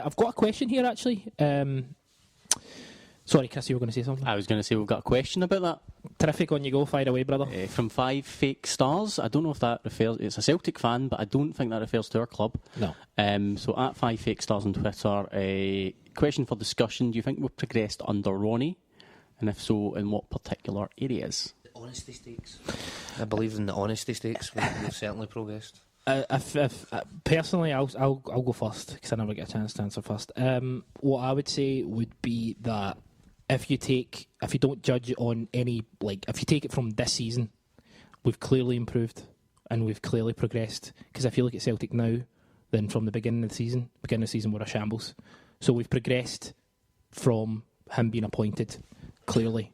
I've got a question here, actually. Sorry, Chris, you were going to say something? I was going to say we've got a question about that. Terrific, on you go, fire away, brother. From 5 Fake Stars. I don't know if that refers... It's a Celtic fan, but I don't think that refers to our club. No. So at 5 Fake Stars on Twitter, a question for discussion. Do you think we've progressed under Ronnie? And if so, in what particular areas? Honesty stakes. I believe in the honesty stakes. We've certainly progressed. Personally, I'll go first because I never get a chance to answer first. What I would say would be that if you don't judge it on any, like, if you take it from this season, we've clearly improved and we've clearly progressed. Because if you look at Celtic now, then from the beginning of the season we're a shambles. So we've progressed from him being appointed, clearly.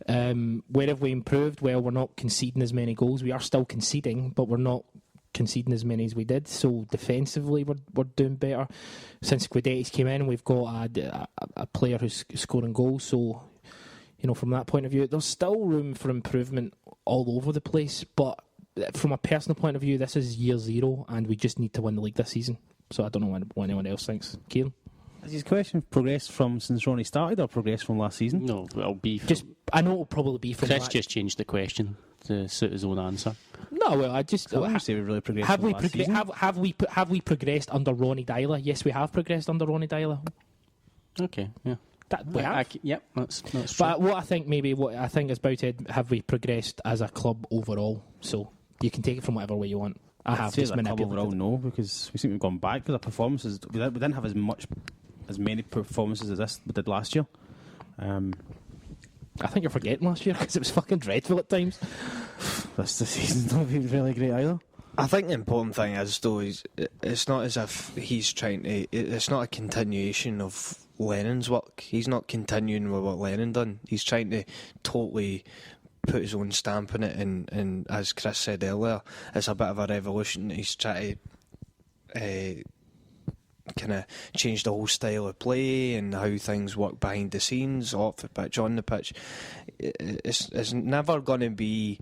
Where have we improved? Well, we're not conceding as many goals. We are still conceding, but we're not conceding as many as we did. So defensively, we're doing better. Since Guidetti's came in, we've got a player who's scoring goals. So, from that point of view, there's still room for improvement all over the place. But from a personal point of view, this is year zero, and we just need to win the league this season. So I don't know what anyone else thinks. Ciaran? Has his question progressed from since Ronnie started or progressed from last season? No, it'll be... I know it'll probably be from... Chris just changed the question to suit his own answer. No, well, I just... So I say we really progressed from last season. Have we progressed under Ronnie Dyler? Yes, we have progressed under Ronnie Dyler. Okay, yeah. We have. Yep, that's true. But what I think is about it, have we progressed as a club overall? So you can take it from whatever way you want. I have say just as a club manipulated. overall, no, because we seem to have gone back with our performances. We didn't have as many performances as this we did last year. I think you're forgetting last year because it was fucking dreadful at times. The season's not been really great either. I think the important thing is, though, it's not as if he's trying to... It's not a continuation of Lennon's work. He's not continuing with what Lennon done. He's trying to totally put his own stamp in it, and as Chris said earlier, it's a bit of a revolution. He's trying to kind of change the whole style of play and how things work behind the scenes, off the pitch, on the pitch. It's never going to be...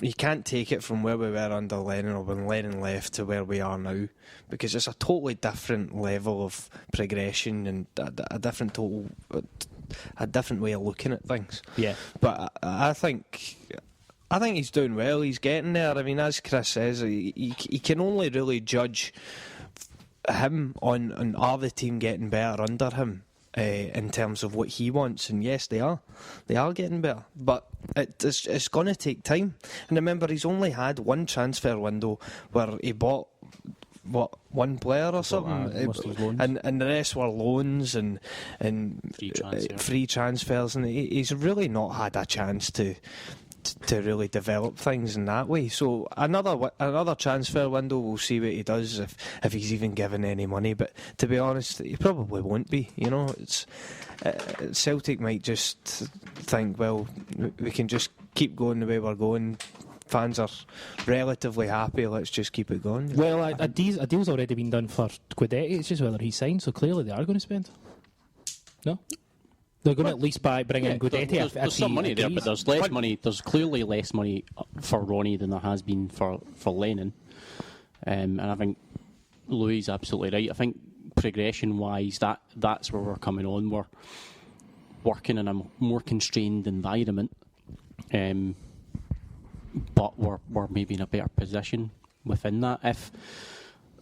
You can't take it from where we were under Lennon or when Lennon left to where we are now, because it's a totally different level of progression and a different way of looking at things. Yeah, but I think he's doing well. He's getting there. I mean, as Chris says, he can only really judge him on are the team getting better under him. In terms of what he wants, and yes, they are getting better, but it's going to take time. And remember, he's only had one transfer window where he bought one player or something, and the rest were loans and free transfers, and he's really not had a chance to really develop things in that way. So another transfer window, we'll see what he does if he's even given any money. But to be honest, he probably won't be. It's Celtic might just think, well, we can just keep going the way we're going. Fans are relatively happy. Let's just keep it going. Well, a deal's already been done for Guidetti. It's just whether he signs. So clearly they are going to spend. No. They're going to at least bring in Guidetti. There's some money there, but there's less money. There's clearly less money for Ronnie than there has been for Lennon. And I think Louis is absolutely right. I think progression-wise, that's where we're coming on. We're working in a more constrained environment, but we're maybe in a better position within that. If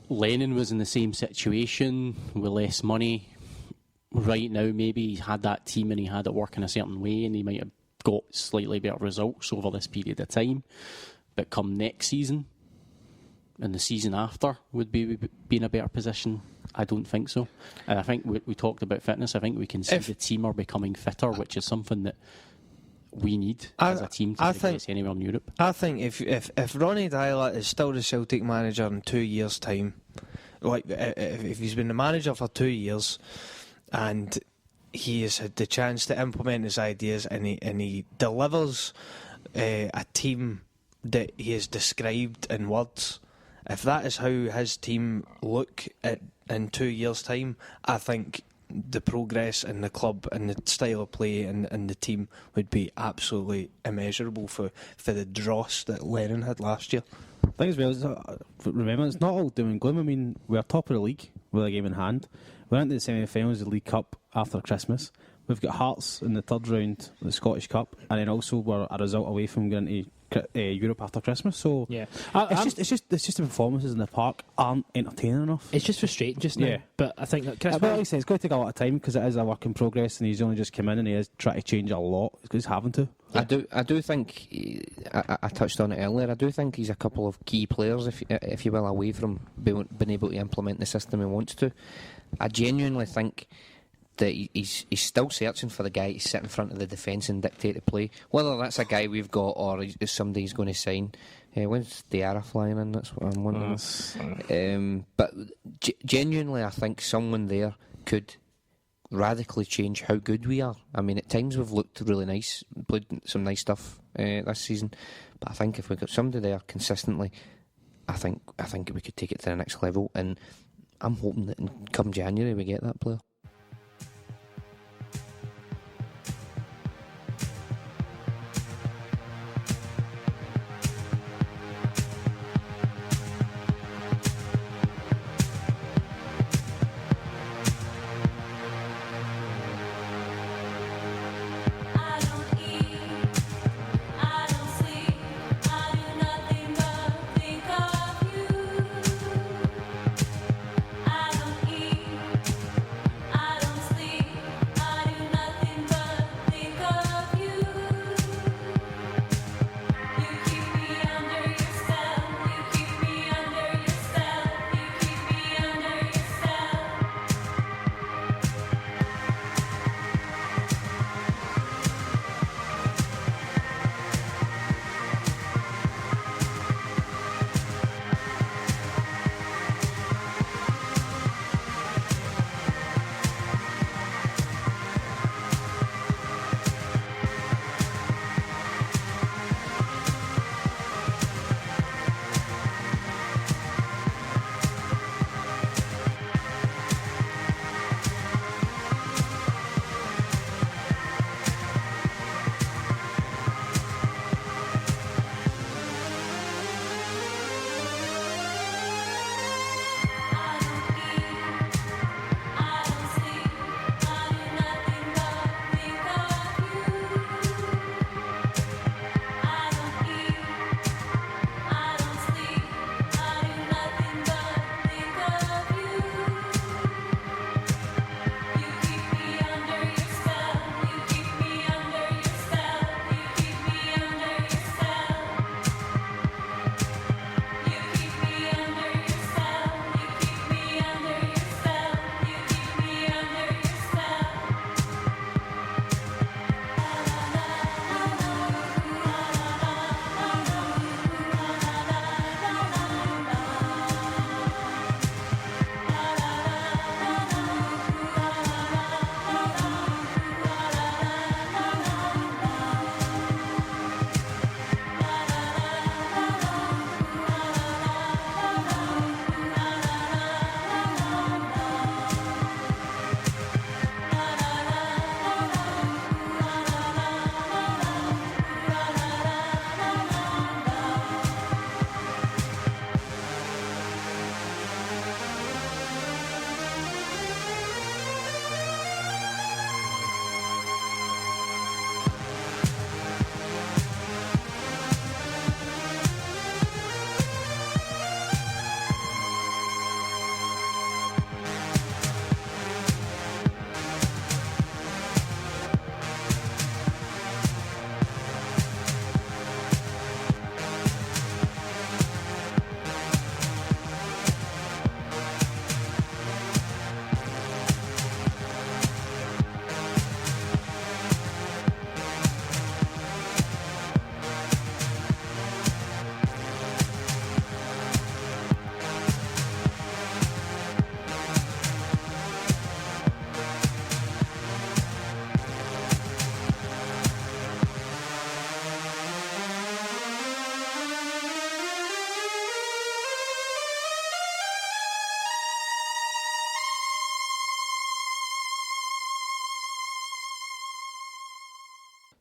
Lennon was in the same situation with less money, right now, maybe he's had that team and he had it working a certain way and he might have got slightly better results over this period of time. But come next season and the season after, would be in a better position? I don't think so. And I think we talked about fitness. I think we can see the team are becoming fitter, which is something that we need as a team to progress anywhere in Europe. I think if Ronnie Dyler is still the Celtic manager in 2 years' time, like if he's been the manager for 2 years, and he has had the chance to implement his ideas, and he delivers a team that he has described in words. If that is how his team look in 2 years' time, I think the progress in the club and the style of play and the team would be absolutely immeasurable for the dross that Lennon had last year. I think as well, remember, it's not all doom and gloom. I mean, we're top of the league. with a game in hand. We went to the semi-finals of the League Cup after Christmas. We've got Hearts in the third round of the Scottish Cup, and then also we're a result away from going to Europe after Christmas. So Yeah. it's just the performances in the park aren't entertaining enough. It's just frustrating just now. Yeah. But I think that Chris. But like I say, it's going to take a lot of time because it is a work in progress, and he's only just come in and he is trying to change a lot. He's having to. I do think I touched on it earlier. I do think he's a couple of key players, if you will, away from being able to implement the system he wants to. I genuinely think that he's still searching for the guy to sit in front of the defence and dictate the play. Whether that's a guy we've got or is somebody he's going to sign. When's Diarra flying in? That's what I'm wondering. But genuinely, I think someone there could radically change how good we are. I mean, at times we've looked really nice, played some nice stuff this season. But I think if we got somebody there consistently, I think we could take it to the next level. And I'm hoping that come January we get that player.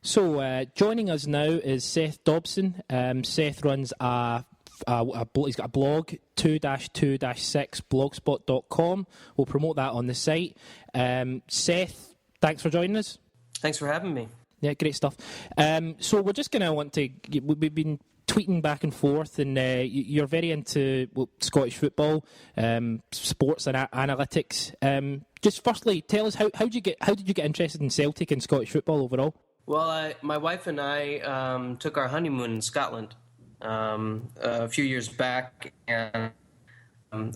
So, joining us now is Seth Dobson. Seth runs a he's got a blog, 2-2-6blogspot.com. We'll promote that on the site. Seth, thanks for joining us. Thanks for having me. Yeah, great stuff. So we're just going to we've been tweeting back and forth, and you're very into Scottish football, sports and analytics. Just firstly, tell us how did you get interested in Celtic and Scottish football overall? Well, my wife and I took our honeymoon in Scotland a few years back, and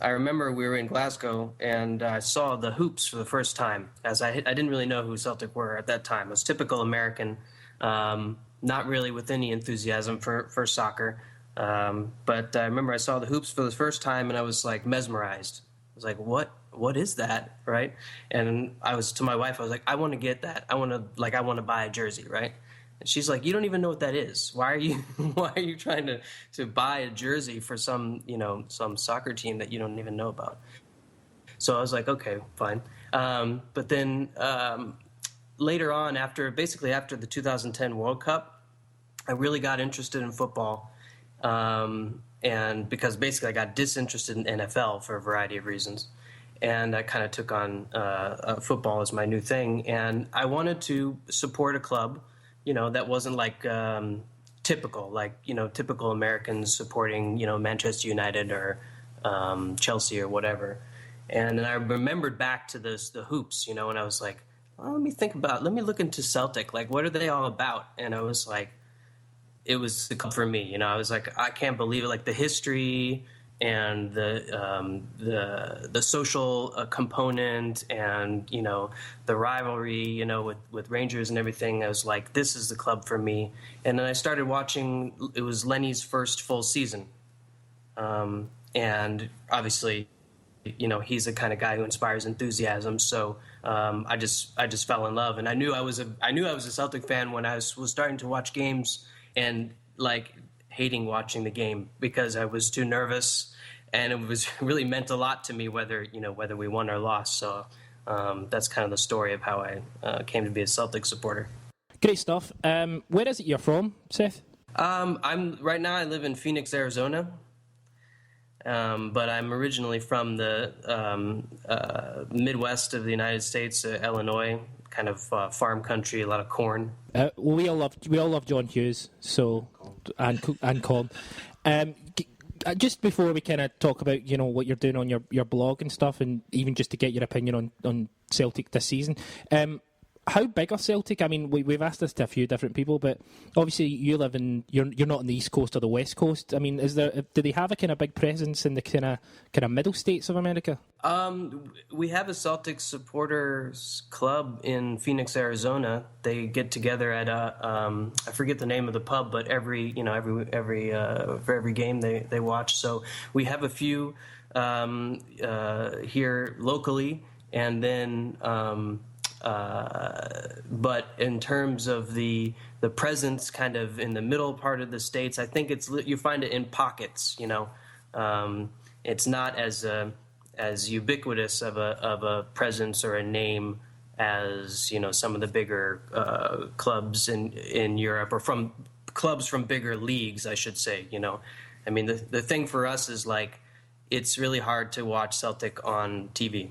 I remember we were in Glasgow, and I saw the Hoops for the first time. As I didn't really know who Celtic were at that time. I was typical American, not really with any enthusiasm for soccer. But I remember I saw the Hoops for the first time, and I was like mesmerized. I was like, what is that, right? And I was to my wife, I was like, I want to get that. I want to buy a jersey, right? And she's like, you don't even know what that is. Why are you trying to buy a jersey for some soccer team that you don't even know about? So I was like, okay, fine. But then later on, after the 2010 World Cup, I really got interested in football. And because basically I got disinterested in NFL for a variety of reasons. And I kind of took on football as my new thing. And I wanted to support a club, that wasn't like typical Americans supporting, Manchester United or Chelsea or whatever. And then I remembered back to the Hoops, and I was like, well, let me look into Celtic. Like, what are they all about? And I was like, it was the club for me. I was like, I can't believe it. Like the history and the social component and the rivalry with Rangers and everything. I was like, this is the club for me. And then I started watching. It was Lenny's first full season, and obviously he's the kind of guy who inspires enthusiasm. So I just fell in love, and I knew I was a Celtic fan when I was starting to watch games and like hating watching the game because I was too nervous, and it was really meant a lot to me whether we won or lost. So that's kind of the story of how I came to be a Celtic supporter. Great stuff. Where is it you're from, Seth? Right now I live in Phoenix, Arizona, but I'm originally from the Midwest of the United States, Illinois. Kind of farm country, a lot of corn. We all love John Hughes, so and Colm. Just before we kind of talk about what you're doing on your blog and stuff, and even just to get your opinion on Celtic this season, how big are Celtic? I mean, we've asked this to a few different people, but obviously you live you're not on the East Coast or the West Coast. I mean, do they have a kind of big presence in the kind of middle states of America? We have a Celtic supporters club in Phoenix, Arizona. They get together at I forget the name of the pub, but for every game they watch. So we have a few here locally, and then. But in terms of the presence kind of in the middle part of the states, I think you find it in pockets, it's not as ubiquitous of a presence or a name as, some of the bigger clubs in Europe, or from clubs from bigger leagues, I should say, I mean, the thing for us is like, it's really hard to watch Celtic on TV.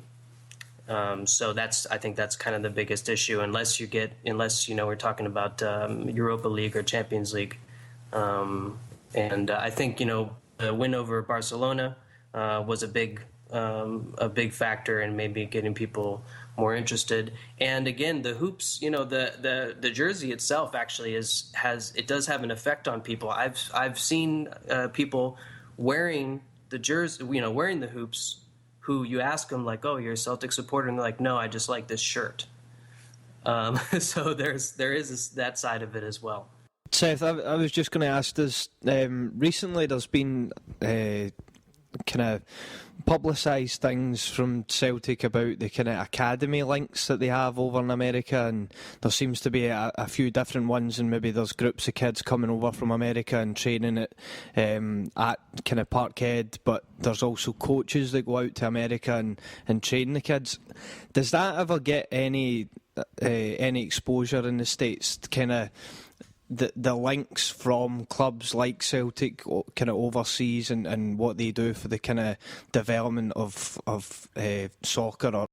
So I think that's kind of the biggest issue, unless we're talking about Europa League or Champions League. And I think the win over Barcelona was a big factor in maybe getting people more interested. And again, the hoops, the jersey itself actually does have an effect on people. I've seen people wearing the jersey, wearing the hoops, who you ask them like, oh, you're a Celtic supporter, and they're like, no, I just like this shirt. So there is that side of it as well. Seth, I was just going to ask this. Recently there's been kind of publicised things from Celtic about the kind of academy links that they have over in America, and there seems to be a few different ones, and maybe there's groups of kids coming over from America and training at kind of Parkhead, but there's also coaches that go out to America and train the kids. Does that ever get any exposure in the States, kind of the links from clubs like Celtic kind of overseas and what they do for the kind of development of soccer or